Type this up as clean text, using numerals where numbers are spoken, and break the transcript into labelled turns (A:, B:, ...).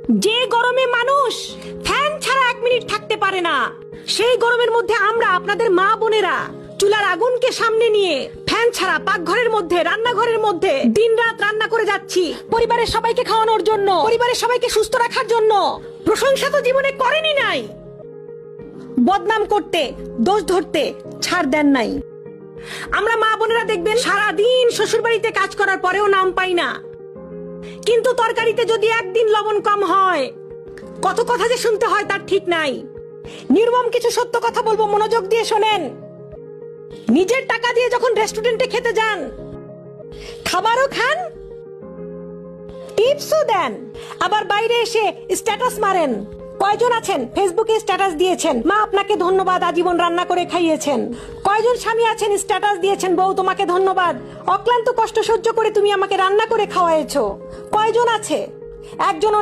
A: যে গরমে মানুষ ফ্যান ছাড়া 1 মিনিট থাকতে পারে না, সেই গরমের মধ্যে আমরা আপনাদের মা বোনেরা চুলার আগুনকে সামনে নিয়ে ফ্যান ছাড়া পাকঘরের মধ্যে, রান্নাঘরের মধ্যে দিনরাত রান্না করে যাচ্ছি পরিবারের সবাইকে খাওয়ানোর জন্য, পরিবারের সবাইকে সুস্থ রাখার জন্য। প্রশংসা তো জীবনে করেনি নাই, বদনাম করতে, দোষ ধরতে ছাড় দেন নাই। আমরা মা বোনেরা দেখবেন সারাদিন শ্বশুর বাড়িতে কাজ করার পরেও নাম পাই না, কিন্তু তরকারিতে যদি একদিন লবণ কম হয় কত কথা যে শুনতে হয় তার ঠিক নাই। নির্মম কিছু সত্য কথা বলবো, মনোযোগ দিয়ে শোনেন। নিজের টাকা দিয়ে যখন রেস্টুরেন্টে খেতে যান, খাবারও খান, টিপসও দেন, আবার বাইরে এসে স্ট্যাটাস মারেন। কয়জন আছেন ফেসবুকে স্ট্যাটাস দিয়েছেন, মা আপনাকে ধন্যবাদ, আজীবন রান্না করে খাইয়েছেন। কয়জন স্বামী আছেন স্ট্যাটাস দিয়েছেন, বউ তোমাকে ধন্যবাদ, অক্লান্ত কষ্ট সহ্য করে তুমি আমাকে রান্না করে খাওয়াইছো। কয়জন আছে? একজন